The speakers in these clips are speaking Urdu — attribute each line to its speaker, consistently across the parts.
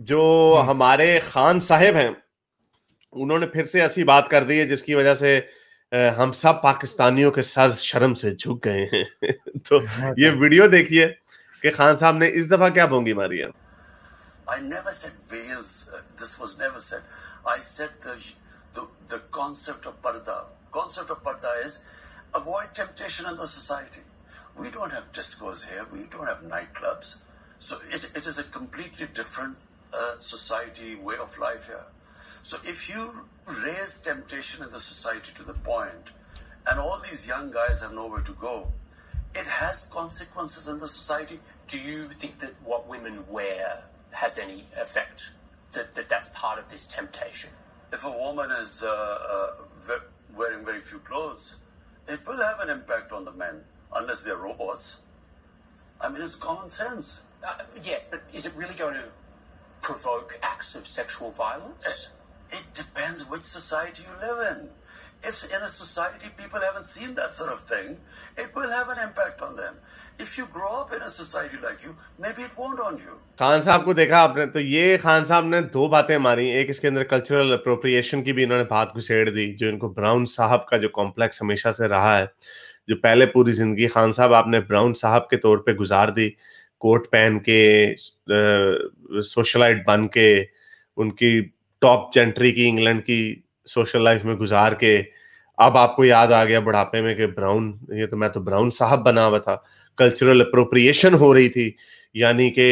Speaker 1: جو ہمارے خان صاحب ہیں انہوں نے پھر سے ایسی بات کر دی ہے جس کی وجہ سے ہم سب پاکستانیوں کے سر شرم سے جھک گئے ہیں. تو یہ ویڈیو دیکھیے کہ خان صاحب نے اس دفعہ کیا بونگی ماری ہے.
Speaker 2: I never said veils. This was never said. I said the concept of parda. Concept of parda is avoid temptation in the society. We don't have discos here. We don't have nightclubs. So it is a completely different society, way of life here. So if you raise temptation in the society to the point, and all these young guys have nowhere to go, it has consequences in the society.
Speaker 3: Do you think that what women wear has any effect? That's part of this temptation?
Speaker 2: If a woman is wearing very few clothes, it will have an impact on the men, unless they're robots. I mean, it's common sense.
Speaker 3: Yes, but is it really going to provoke acts of sexual violence?
Speaker 2: It depends which society you live in. If in a society people haven't seen that sort of thing, it will have an impact on them. If you grow up in a society like you, maybe it won't on you.
Speaker 1: Khan صاحب کو دیکھا آپ نے, تو یہ خان صاحب نے دو باتیں ماری. ایک اس کے اندر کلچرل اپروپریشن کی بھی انہوں نے بات گھسیڑ دی, جو ان کو براؤن صاحب کا جو کمپلیکس ہمیشہ سے رہا ہے, جو پہلے پوری زندگی خان صاحب آپ نے براؤن صاحب کے طور پہ گزار دی, کوٹ پہن کے, سوشلائٹ بن کے, ان کی ٹاپ جینٹری کی انگلینڈ کی سوشل لائف میں گزار کے, اب آپ کو یاد آ گیا بڑھاپے میں کہ براؤن, یہ تو میں تو براؤن صاحب بنا ہوا تھا. کلچرل اپروپریشن ہو رہی تھی, یعنی کہ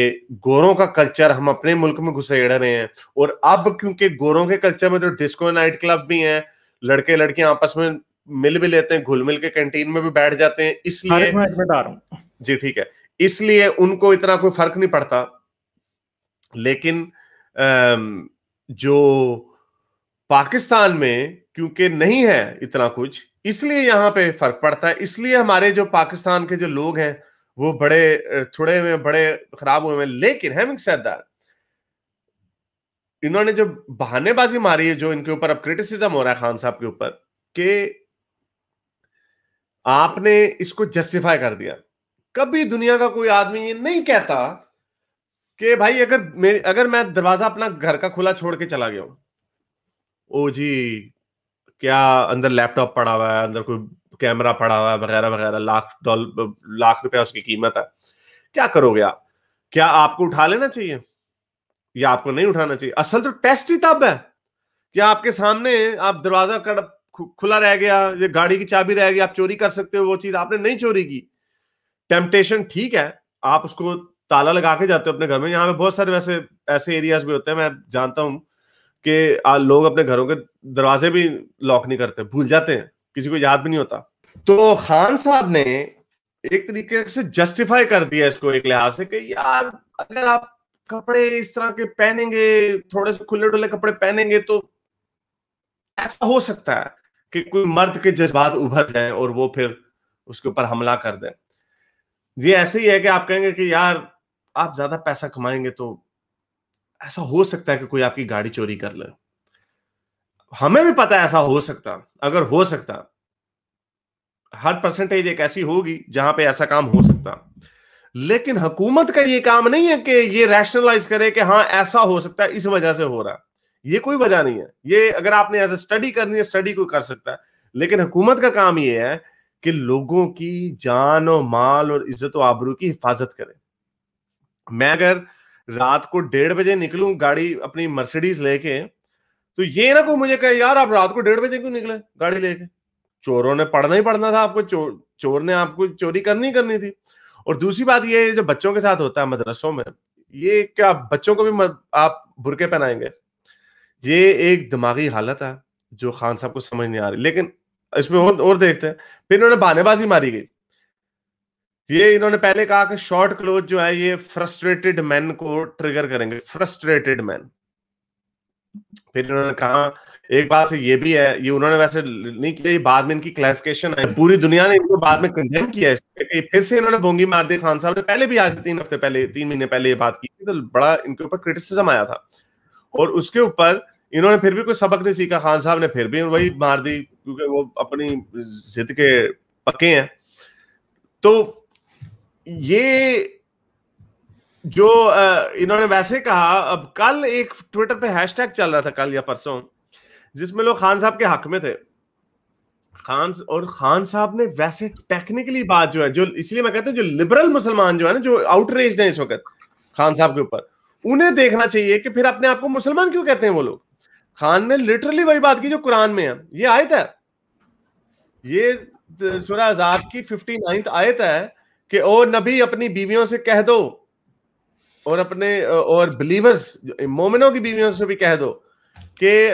Speaker 1: گوروں کا کلچر ہم اپنے ملک میں گھسیڑ رہے ہیں. اور اب کیونکہ گوروں کے کلچر میں تو ڈسکو نائٹ کلب بھی ہیں, لڑکے لڑکیاں آپس میں مل بھی لیتے ہیں, گھل مل کے کینٹین میں بھی بیٹھ جاتے ہیں, اس لیے جی ٹھیک ہے, اس لیے ان کو اتنا کوئی فرق نہیں پڑتا. لیکن جو پاکستان میں کیونکہ نہیں ہے اتنا کچھ, اس لیے یہاں پہ فرق پڑتا ہے. اس لیے ہمارے جو پاکستان کے جو لوگ ہیں وہ بڑے تھوڑے میں بڑے خراب ہوئے ہیں. لیکن having said that, انہوں نے جو بہانے بازی ماری ہے, جو ان کے اوپر اب کرٹیسزم ہو رہا ہے خان صاحب کے اوپر, کہ آپ نے اس کو جسٹیفائی کر دیا. کبھی دنیا کا کوئی آدمی یہ نہیں کہتا کہ بھائی اگر میں دروازہ اپنا گھر کا کھلا چھوڑ کے چلا گیا ہوں, او جی کیا اندر لیپ ٹاپ پڑا ہوا ہے, اندر کوئی کیمرہ پڑا ہوا ہے وغیرہ وغیرہ, لاکھ روپیہ اس کی قیمت ہے, کیا کرو گے آپ؟ کیا آپ کو اٹھا لینا چاہیے یا آپ کو نہیں اٹھانا چاہیے؟ اصل تو ٹیسٹ ہی تب ہے کہ آپ کے سامنے آپ دروازہ کھلا رہ گیا, یہ گاڑی کی چابی رہ گئی, آپ چوری کر سکتے ہو, وہ چیز آپ نے نہیں چوری کی. ٹیمپٹیشن ٹھیک ہے, آپ اس کو تالا لگا کے جاتے ہو اپنے گھر میں. یہاں پہ بہت سارے ویسے ایسے ایریاز بھی ہوتے ہیں, میں جانتا ہوں کہ لوگ اپنے گھروں کے دروازے بھی لاک نہیں کرتے, بھول جاتے ہیں, کسی کو یاد بھی نہیں ہوتا. تو خان صاحب نے ایک طریقے سے جسٹیفائی کر دیا اس کو ایک لحاظ سے کہ یار اگر آپ کپڑے اس طرح کے پہنیں گے, تھوڑے سے کھلے ڈھلے کپڑے پہنیں گے, تو ایسا ہو سکتا ہے کہ کوئی مرد کے جذبات ابھر جائیں اور وہ پھر اس کے اوپر حملہ کر دیں. یہ ایسے ہی ہے کہ آپ کہیں گے کہ یار آپ زیادہ پیسہ کمائیں گے تو ایسا ہو سکتا ہے کہ کوئی آپ کی گاڑی چوری کر لے. ہمیں بھی پتا ہے ایسا ہو سکتا, اگر ہو سکتا, ہر پرسنٹیج ایک ایسی ہوگی جہاں پہ ایسا کام ہو سکتا. لیکن حکومت کا یہ کام نہیں ہے کہ یہ ریشنلائز کرے کہ ہاں ایسا ہو سکتا ہے, اس وجہ سے ہو رہا ہے. یہ کوئی وجہ نہیں ہے. یہ اگر آپ نے ایز اے اسٹڈی کرنی ہے, اسٹڈی کو کر سکتا ہے, لیکن حکومت کا کام یہ ہے کہ لوگوں کی جان و مال اور عزت و آبرو کی حفاظت کرے. میں اگر رات کو 1:30 بجے نکلوں گاڑی اپنی مرسیڈیز لے کے, تو یہ نہ کوئی مجھے کہے یار آپ رات کو 1:30 بجے کیوں نکلے گاڑی لے کے, چوروں نے پڑھنا ہی پڑھنا تھا آپ کو, چور نے آپ کو چوری کرنی تھی. اور دوسری بات یہ جو بچوں کے ساتھ ہوتا ہے مدرسوں میں, یہ کیا بچوں کو بھی آپ برقعے پہنائیں گے؟ یہ ایک دماغی حالت ہے جو خان صاحب کو سمجھ نہیں آ رہی. لیکن اس میں اور دیکھتے ہیں. پھر انہوں نے بہانے بازی ماری گئی. یہ انہوں نے پہلے کہا کہ شارٹ کلوتھ جو ہے یہ فرسٹریٹڈ مین کو ٹریگر کریں گے, فرسٹریٹڈ مین. پھر انہوں نے کہا ایک بات سے یہ بھی ہے, یہ انہوں نے ویسے نہیں کیا, یہ بعد میں ان کی کلیریفیکیشن ہے, پوری دنیا نے ان کو بعد میں کنڈیم کیا ہے. پھر سے انہوں نے بونگی مار دی. خان صاحب نے پہلے بھی آج 3 مہینے پہلے یہ بات کی تھی, تو بڑا ان کے اوپر کرٹیسزم آیا تھا, اور اس کے اوپر انہوں نے پھر بھی کوئی سبق نہیں سیکھا. خان صاحب نے پھر بھی وہی مار دی, کیونکہ وہ اپنی ضد کے پکے ہیں. تو یہ جو انہوں نے ویسے کہا. اب کل ایک ٹویٹر پہ ہیش ٹیگ چل رہا تھا کل یا پرسوں, جس میں لوگ خان صاحب کے حق میں تھے. خان صاحب نے ویسے ٹیکنیکلی بات جو ہے, جو اس لیے میں کہتا ہوں جو لبرل مسلمان جو ہے نا, جو آؤٹ ریجڈ ہیں اس وقت خان صاحب کے اوپر, انہیں دیکھنا چاہیے کہ پھر اپنے آپ کو مسلمان کیوں کہتے ہیں وہ لوگ. خان نے لٹرلی وہی بات کی جو قرآن میں ہے. یہ آیت ہے, یہ سورہ احزاب کی 59 آیت ہے کہ او نبی اپنی بیویوں سے کہہ دو, اور اپنے اور بلیورز مومنوں کی بیویوں سے بھی کہہ دو کہ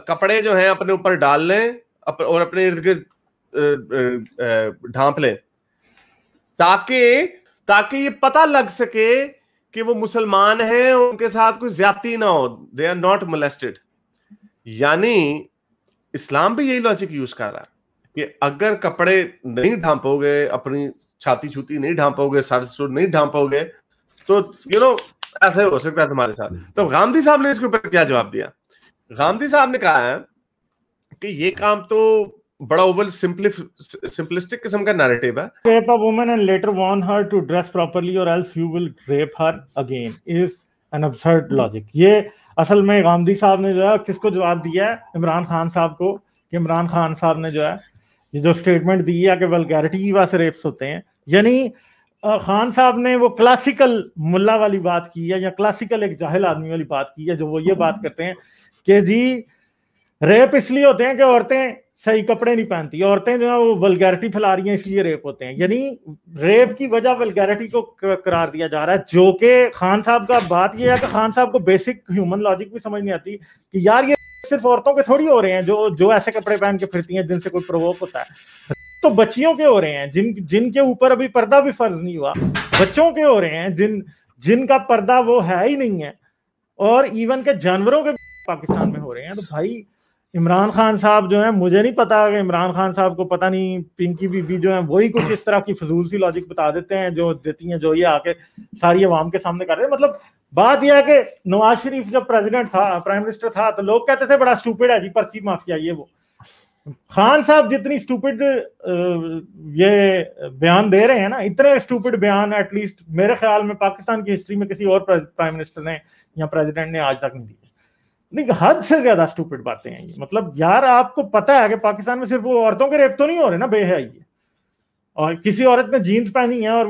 Speaker 1: کپڑے جو ہیں اپنے اوپر ڈال لیں اور اپنے ارد گرد ڈھانپ لیں, تاکہ یہ پتہ لگ سکے کہ وہ مسلمان ہیں, ان کے ساتھ کوئی زیادتی نہ ہو, دے آر ناٹ مولیسٹڈ. یعنی اسلام بھی یہی لاجک یوز کر رہا ہے کہ اگر کپڑے نہیں ڈھانپو گے, اپنی چھاتی چھوتی نہیں ڈھانپو گے, سر سر نہیں ڈھانپو گے, تو ایسا ہو سکتا ہے تمہارے ساتھ. تو غامدی صاحب نے اس کے اوپر کیا جواب دیا؟ غامدی صاحب نے کہا ہے کہ یہ کام تو بڑا اوول سمپلسٹک قسم کا نیریٹیو ہے.
Speaker 4: rape a woman and later warn her to dress properly or else you will rape her again is an absurd logic. یہ اصل میں غامدی صاحب نے جو ہے کس کو جواب دیا ہے؟ عمران خان صاحب کو, کہ عمران خان صاحب نے جو ہے یہ جو اسٹیٹمنٹ دی ہے کہ ولگیرٹی کی وجہ سے ریپس ہوتے ہیں, یعنی خان صاحب نے وہ کلاسیکل ملا والی بات کی ہے یا کلاسیکل ایک جاہل آدمی والی بات کی ہے, جو وہ یہ بات کرتے ہیں کہ جی ریپ اس لیے ہوتے ہیں کہ عورتیں صحیح کپڑے نہیں پہنتی, عورتیں جو ہیں وہ ولگیرٹی پھیلا رہی ہیں اس لیے ریپ ہوتے ہیں. یعنی ریپ کی وجہ ولگیرٹی کو قرار دیا جا رہا ہے, جو کہ خان صاحب کا بات یہ ہے کہ خان صاحب کو بیسک ہیومن لاجک بھی سمجھ نہیں آتی کہ یار یہ صرف عورتوں کے تھوڑی ہو رہے ہیں جو ایسے کپڑے پہن کے پھرتی ہیں جن سے کوئی پرووک ہوتا ہے, تو بچیوں کے ہو رہے ہیں جن کے اوپر ابھی پردہ بھی فرض نہیں ہوا, بچوں کے ہو رہے ہیں جن کا پردہ وہ ہے ہی نہیں ہے, اور ایون کہ جانوروں کے پاکستان میں ہو رہے ہیں. تو بھائی عمران خان صاحب جو ہیں, مجھے نہیں پتا کہ عمران خان صاحب کو پتہ نہیں پنکی بی بی جو ہیں وہی کچھ اس طرح کی فضول سی لاجک بتا دیتے ہیں جو دیتی ہیں, جو یہ آ کے ساری عوام کے سامنے کر رہے ہیں. مطلب بات یہ ہے کہ نواز شریف جب پریزیڈنٹ تھا, پرائم منسٹر تھا, تو لوگ کہتے تھے بڑا اسٹوپڈ ہے جی, پرچی مافیا یہ وہ. خان صاحب جتنی اسٹوپڈ یہ بیان دے رہے ہیں نا, اتنے اسٹوپڈ بیان ایٹ لیسٹ میرے خیال میں پاکستان کی ہسٹری میں کسی اور پرائم منسٹر نے یا پریزیڈنٹ نے آج تک نہیں دیے. نہیں, حد سے زیادہ اسٹوپڈ باتیں ہیں یہ. مطلب یار آپ کو پتا ہے کہ پاکستان میں صرف وہ عورتوں کے ریپ تو نہیں ہو رہے نا بے حیائی, اور کسی عورت نے جینز پہنی ہے اور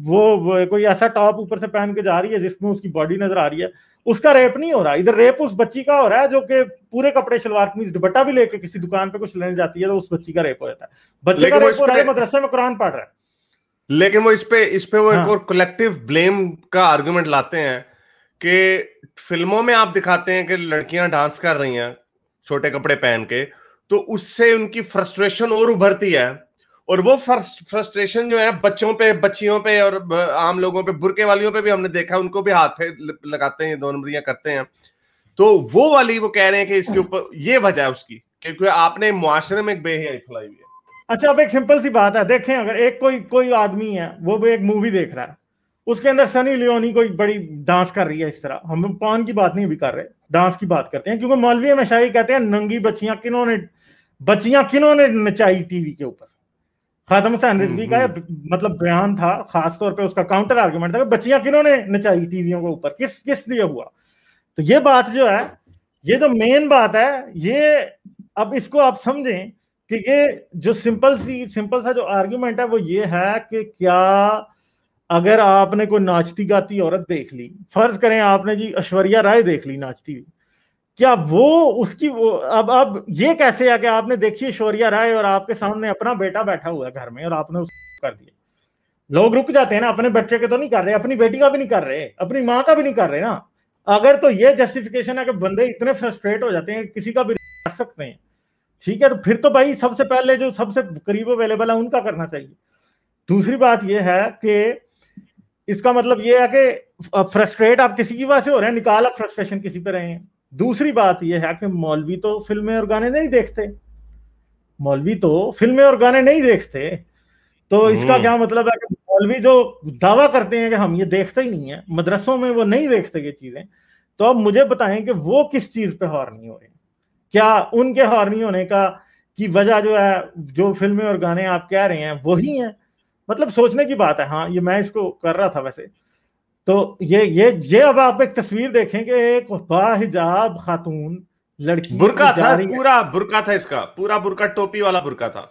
Speaker 4: وہ کوئی ایسا ٹاپ اوپر سے پہن کے جا رہی ہے جس میں اس کی باڈی نظر آ رہی ہے, اس کا ریپ نہیں ہو رہا. ادھر ریپ اس بچی کا ہو رہا ہے جو کہ پورے کپڑے شلوار قمیض دوپٹہ بھی لے کے کسی دکان پہ کچھ لینے جاتی ہے تو اس بچی کا ریپ ہو جاتا ہے. بچے کا ریپ ہو رہا ہے, مدرسے میں قرآن پڑھ رہا ہے.
Speaker 1: لیکن وہ اس پہ وہ ایک اور کولیکٹیو بلیم کا آرگومنٹ لاتے ہیں کہ فلموں میں آپ دکھاتے ہیں کہ لڑکیاں ڈانس کر رہی ہیں چھوٹے کپڑے پہن کے, تو اس سے ان کی فرسٹریشن اور ابھرتی ہے, اور وہ فرسٹریشن جو ہے بچوں پہ, بچیوں پہ اور عام لوگوں پہ, برقعے والیوں پہ بھی ہم نے دیکھا, ان کو بھی ہاتھ پہ لگاتے ہیں, 2 نمبریاں کرتے ہیں. تو وہ والی وہ کہہ رہے ہیں کہ اس کے اوپر یہ وجہ ہے اس کی, کیونکہ آپ نے معاشرے میں ایک بے حیائی پھیلائی ہوئی ہے.
Speaker 4: اچھا, اب ایک سمپل سی بات ہے, دیکھیں اگر ایک کوئی آدمی ہے وہ بھی ایک مووی دیکھ رہا ہے, اس کے اندر سنی لیونی کوئی بڑی ڈانس کر رہی ہے, اس طرح ہم پان کی بات نہیں بھی کر رہے, ڈانس کی بات کرتے ہیں, کیونکہ مولوی ہمیشہ یہ کہتے ہیں ننگی بچیاں کنہوں نے نچائی ٹی وی کے اوپر. خاتم حسین رضوی کا مطلب بیان تھا, خاص طور پہ اس کا کاؤنٹر آرگومنٹ تھا کہ بچیاں کنہوں نے نچائی ٹی ویوں کے اوپر, کس لیے ہوا. تو یہ بات جو ہے, یہ جو مین بات ہے, یہ اب اس کو آپ سمجھیں کہ یہ جو سمپل سا جو آرگومنٹ ہے وہ یہ ہے کہ کیا اگر آپ نے کوئی ناچتی گاتی عورت دیکھ لی, فرض کریں آپ نے جی ایشوریہ رائے دیکھ لی ناچتی ہوئی, کیا وہ اس کی اب یہ کیسے ہے کہ آپ نے دیکھی ایشوریہ رائے اور آپ کے سامنے اپنا بیٹا بیٹھا ہوا ہے گھر میں اور آپ نے اس کو کر دیا. لوگ رک جاتے ہیں نا, اپنے بچے کے تو نہیں کر رہے, اپنی بیٹی کا بھی نہیں کر رہے, اپنی ماں کا بھی نہیں کر رہے نا. اگر تو یہ جسٹیفیکیشن ہے کہ بندے اتنے فرسٹریٹ ہو جاتے ہیں کسی کا بھی کر سکتے ہیں, ٹھیک ہے, تو پھر تو بھائی سب سے پہلے جو سب سے قریب اویلیبل ہے ان کا کرنا چاہیے. دوسری بات یہ ہے کہ اس کا مطلب یہ ہے کہ فرسٹریٹ آپ کسی کی وجہ سے ہو رہے ہیں, نکال آپ فرسٹریشن کسی پہ رہے ہیں. دوسری بات یہ ہے کہ مولوی تو فلمیں اور گانے نہیں دیکھتے, تو اس کا کیا مطلب ہے کہ مولوی جو دعویٰ کرتے ہیں کہ ہم یہ دیکھتے ہی نہیں ہیں, مدرسوں میں وہ نہیں دیکھتے یہ چیزیں, تو اب مجھے بتائیں کہ وہ کس چیز پہ ہارنی ہو رہے ہیں. کیا ان کے ہارنی ہونے کی وجہ جو ہے جو فلمیں اور گانے آپ کہہ رہے ہیں وہی ہیں؟ مطلب سوچنے کی بات ہے. ہاں, یہ میں اس کو کر رہا تھا ویسے, تو یہ اب آپ ایک تصویر دیکھیں کہ ایک باحجاب خاتون لڑکی
Speaker 1: برقع تھا, پورا برقع تھا, اس کا پورا برقع ٹوپی والا برقع تھا.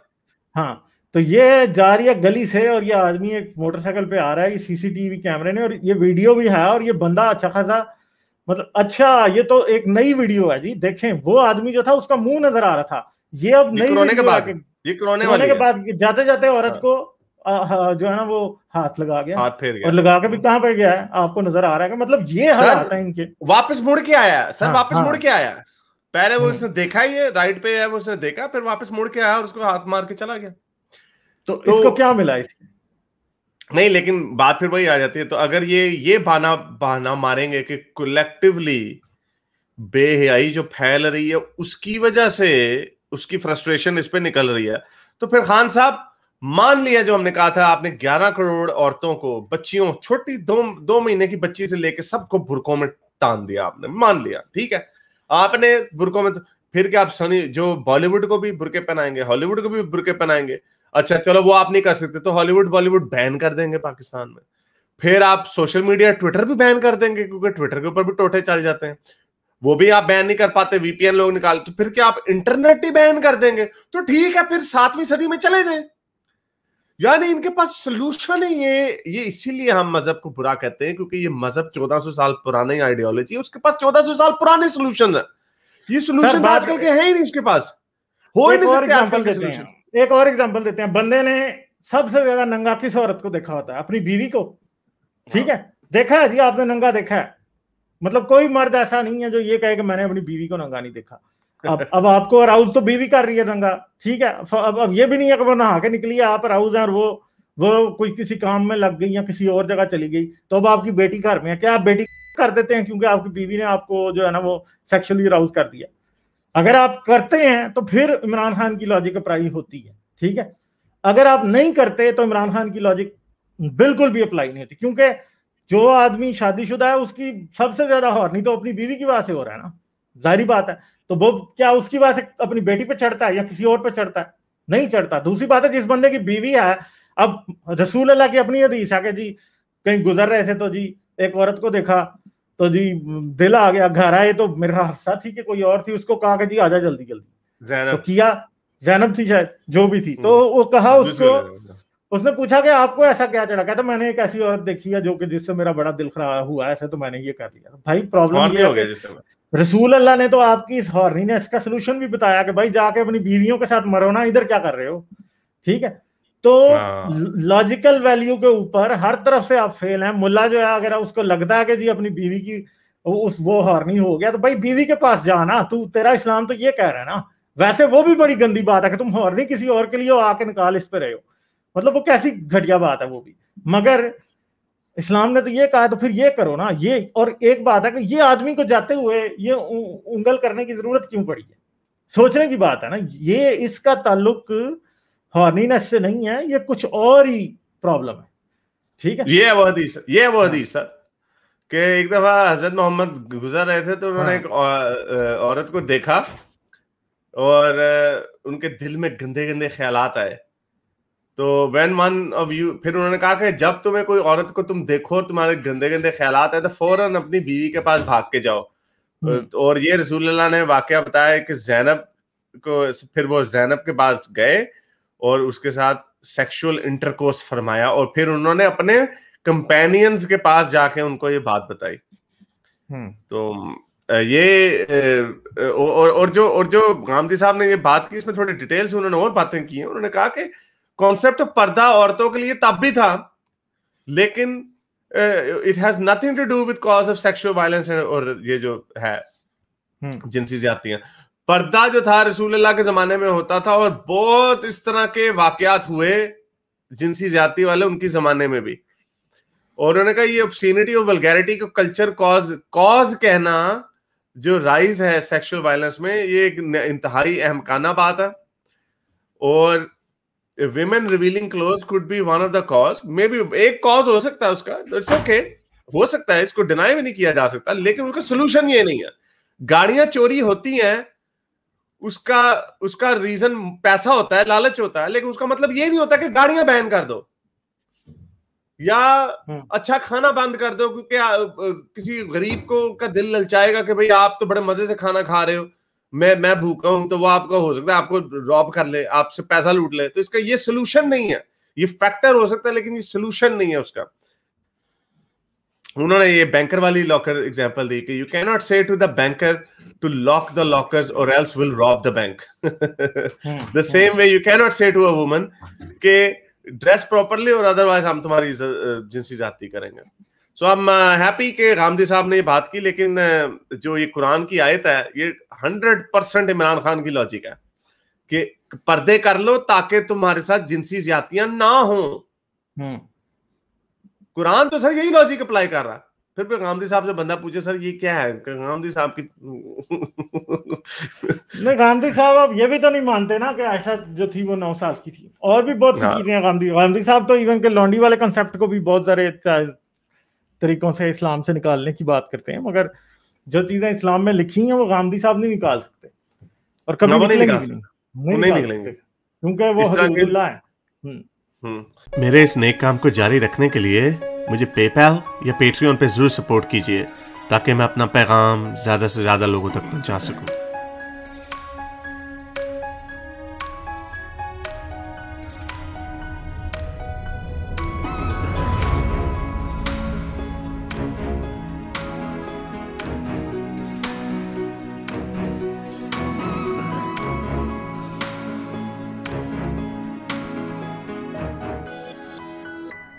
Speaker 4: ہاں, تو یہ جا رہی ہے گلی سے اور یہ آدمی ایک موٹر سائیکل پہ آ رہا ہے, یہ CCTV کیمرے نے, اور یہ ویڈیو بھی ہے, اور یہ بندہ اچھا خاصا, مطلب اچھا, یہ تو ایک نئی ویڈیو ہے جی, دیکھیں وہ آدمی جو تھا اس کا منہ نظر آ رہا تھا, یہ اب نئی
Speaker 1: کرونے کے
Speaker 4: ویڈیو
Speaker 1: بعد, یہ کرونے
Speaker 4: کے بعد جاتے جاتے عورت کو جو ہے نا وہ ہاتھ لگا گیا,
Speaker 1: ہاتھ پھیر گیا,
Speaker 4: اور لگا کے بھی کہاں پہ گیا ہے آپ کو نظر آ رہا ہے, مطلب یہ حالات ہیں ان کے.
Speaker 1: واپس مڑ کے آیا سر, واپس مڑ کے آیا, پہلے وہ اس نے دیکھا, یہ رائٹ پہ ہے, وہ اس نے دیکھا, پھر واپس مڑ کے آیا اور اس کو ہاتھ مار کے چلا گیا.
Speaker 4: تو اس کو کیا ملا اس
Speaker 1: نہیں, لیکن بات پھر وہی آ جاتی ہے. تو اگر یہ بہانا ماریں گے کہ کولیکٹیولی بے حیائی جو پھیل رہی ہے اس کی وجہ سے اس کی فرسٹریشن اس پہ نکل رہی ہے, تو پھر خان صاحب مان لیا جو ہم نے کہا تھا, آپ نے 11 کروڑ عورتوں کو, بچیوں, چھوٹی 2 مہینے کی بچی سے لے کے سب کو برقعوں میں تان دیا, آپ نے مان لیا, ٹھیک ہے, آپ نے برقعوں میں, پھر کیا آپ سنی جو بالی ووڈ کو بھی برقعے پہنائیں گے, ہالی ووڈ کو بھی برقعے پہنائیں گے, اچھا چلو وہ آپ نہیں کر سکتے تو ہالی ووڈ بالی ووڈ بین کر دیں گے پاکستان میں, پھر آپ سوشل میڈیا ٹویٹر بھی بین کر دیں گے کیونکہ ٹویٹر کے اوپر بھی ٹوٹے چل جاتے ہیں, وہ بھی آپ بین نہیں کر پاتے, VPN لوگ نکال, تو پھر کیا آپ انٹرنیٹ ہی بین کر دیں گے, تو ٹھیک ہے پھر 7ویں صدی میں چلے جائیں. یعنی ان کے پاس سلوشن ہے, یہ اسی لیے ہم مذہب کو برا کہتے ہیں کیونکہ یہ مذہب 1400 سال پرانی آئیڈیالوجی ہے, اس کے پاس 1400 سال پرانے سلوشن ہیں, یہ سلوشن آج کل کے ہیں ہی نہیں, اس کے پاس ہو ہی نہیں سکتے آج کل کے سلوشن.
Speaker 4: ایک اور ایگزامپل دیتے ہیں, بندے نے سب سے زیادہ ننگا کس عورت کو دیکھا ہوتا ہے؟ اپنی بیوی کو, ٹھیک ہے, دیکھا ہے جی آپ نے ننگا دیکھا ہے, مطلب کوئی مرد ایسا نہیں ہے جو یہ کہے کہ میں نے اپنی بیوی کو ننگا نہیں دیکھا. اب آپ کو اراؤز تو بیوی کر رہی ہے ننگا, ٹھیک ہے, اب یہ بھی نہیں ہے کہ وہ نہا کے نکلی ہے, آپ اراؤز ہیں اور وہ کوئی کسی کام میں لگ گئی یا کسی اور جگہ چلی گئی, تو اب آپ کی بیٹی گھر میں ہے, کیا آپ بیٹی کر دیتے ہیں کیونکہ آپ کی بیوی نے آپ کو جو ہے نا وہ سیکشولی اراؤز کر دیا؟ اگر آپ کرتے ہیں تو پھر عمران خان کی لاجک اپلائی ہوتی ہے, ٹھیک ہے, اگر آپ نہیں کرتے تو عمران خان کی لاجک بالکل بھی اپلائی نہیں ہوتی, کیونکہ جو آدمی شادی شدہ ہے اس کی سب سے زیادہ ہارنی تو اپنی بیوی کی وجہ سے ہو رہا ہے نا, ظاہری بات ہے, تو وہ کیا اس کی وجہ سے اپنی بیٹی پہ چڑھتا ہے یا کسی اور پہ چڑھتا ہے؟ نہیں چڑھتا. دوسری بات ہے جس بندے کی بیوی ہے, اب رسول اللہ کی اپنی حدیث ہے کہ جی کہیں گزر رہے تھے تو جی ایک عورت کو دیکھا تو جی دل آ گیا, گھر آئے تو میرا حفصہ تھی کہ کوئی اور تھی, اس کو کہا کہ جی آجا جلدی جلدی, تو کیا, زینب تھی شاید جو بھی تھی, تو وہ کہا اس کو, اس نے پوچھا کہ آپ کو ایسا کیا چڑھا, کہتا میں نے ایک ایسی عورت دیکھی ہے جو کہ جس سے میرا بڑا دل خراب ہوا ایسا, تو میں نے یہ کر لیا. بھائی پرابلم یہ ہے کہ رسول اللہ نے تو آپ کی اس ہارنینس کا سلوشن بھی بتایا کہ بھائی جا کے اپنی بیویوں کے ساتھ مرو نا, ادھر کیا کر رہے ہو, ٹھیک ہے. تو لاجیکل ویلیو کے اوپر ہر طرف سے آپ فیل ہیں. ملا جو ہے اگر اس کو لگتا ہے کہ جی اپنی بیوی کی وہ ہارنی ہو گیا, تو بھائی بیوی کے پاس جانا, تو تیرا اسلام تو یہ کہہ رہا ہے نا. ویسے وہ بھی بڑی گندی بات ہے کہ تم ہارنی کسی اور کے لیے آ کے نکال اس پہ رہے ہو, مطلب وہ کیسی گھٹیا بات ہے وہ بھی. مگر اسلام نے تو یہ کہا تو پھر یہ کرو نا. یہ اور ایک بات ہے کہ یہ آدمی کو جاتے ہوئے یہ انگل کرنے کی ضرورت کیوں پڑی ہے, سوچنے کی بات ہے نا. یہ اس کا تعلق ہارنینس سے نہیں ہے, یہ کچھ اور ہی پرابلم ہے, ٹھیک ہے.
Speaker 1: یہ وہ حدیث ہے کہ ایک دفعہ حضرت محمد گزر رہے تھے تو انہوں نے ایک عورت کو دیکھا اور ان کے دل میں گندے گندے خیالات آئے. تو وین ون آف یو, پھر انہوں نے کہا کہ جب تمہیں کوئی عورت کو تم دیکھو اور تمہارے گندے گندے خیالات آئے تو فوراً اپنی بیوی کے پاس بھاگ کے جاؤ. اور یہ رسول اللہ نے واقعہ بتایا کہ زینب کو, پھر وہ زینب کے پاس گئے اور اس کے ساتھ سیکشول انٹرکورس فرمایا, اور پھر انہوں نے اپنے کمپینینز کے پاس جا کے ان کو یہ بات بتائی. تو یہ اور جو غامدی صاحب نے یہ بات کی, اس میں تھوڑی ڈیٹیلز انہوں نے اور باتیں کی ہیں. انہوں نے کہا کہ کانسیپٹ آف پردہ عورتوں کے لیے تب بھی تھا, لیکن it has nothing to do with cause of sexual violence, اور یہ جو ہے جنسی زیادتیاں. پردہ جو تھا رسول اللہ کے زمانے میں ہوتا تھا, اور بہت اس طرح کے واقعات ہوئے جنسی زیادتی والے ان کی زمانے میں بھی. اور انہوں نے کہا یہ obscenity اور vulgarity کو کلچر کاز کہنا جو رائز ہے سیکشل وائلنس میں, یہ ایک انتہائی احمقانہ بات ہے. اور women revealing clothes could be one of the cause, maybe ایک cause ہو سکتا ہے اس کا, it's okay, ہو سکتا ہے, اس کو ڈینائی بھی نہیں کیا جا سکتا, لیکن اس کا سولوشن یہ نہیں ہے. گاڑیاں چوری ہوتی ہیں, اس کا ریزن پیسہ ہوتا ہے, لالچ ہوتا ہے, لیکن اس کا مطلب یہ نہیں ہوتا کہ گاڑیاں بین کر دو. یا اچھا کھانا بند کر دو کیونکہ کسی غریب کو کا دل للچائے گا کہ بھئی آپ تو بڑے مزے سے کھانا کھا رہے ہو, میں بھوکا ہوں, تو وہ آپ کا ہو سکتا ہے آپ کو راب کر لے, آپ سے پیسہ لوٹ لے. تو اس کا یہ سولوشن نہیں ہے, یہ فیکٹر ہو سکتا ہے لیکن یہ سولوشن نہیں ہے اس کا. انہوں نے یہ بینکر والی لاکر ایگزامپل دی کہ you can not say to the banker to lock the lockers or else will rob the bank. The same way you can not say to a woman کہ ڈریس پراپرلی اور ادروائز ہم تمہاری جنسی زیادتی کریں گے. سو آئی ایم ہیپی کہ غامدی صاحب نے یہ بات کی, لیکن جو یہ قرآن کی آیت ہے یہ 100% عمران خان کی لاجک ہے کہ پردے کر لو تاکہ تمہارے ساتھ جنسی زیادتیاں نہ ہوں. قرآن تو سر یہی لاجک اپلائی کر رہا. پھر غامدی صاحب سے بندہ پوچھے سر یہ کیا ہے, غامدی صاحب کی
Speaker 4: نہیں, غامدی صاحب اب یہ بھی تو نہیں مانتے نا کہ عائشہ جو تھی وہ 9 سال کی تھی, اور بھی بہت سی چیزیں ہیں. غامدی صاحب تو ایون کہ لونڈی والے کنسیپٹ کو بھی بہت سارے طریقوں سے اسلام سے نکالنے کی بات کرتے ہیں, مگر جو چیزیں اسلام میں لکھی ہیں وہ غامدی صاحب نہیں نکال سکتے اور کبھی نہیں نکلیں گے کیونکہ وہ حدود اللہ ہے.
Speaker 1: میرے اس نیک کام کو جاری رکھنے کے لیے مجھے پے پیل یا پیٹریون پہ ضرور سپورٹ کیجیے تاکہ میں اپنا پیغام زیادہ سے زیادہ لوگوں تک پہنچا سکوں.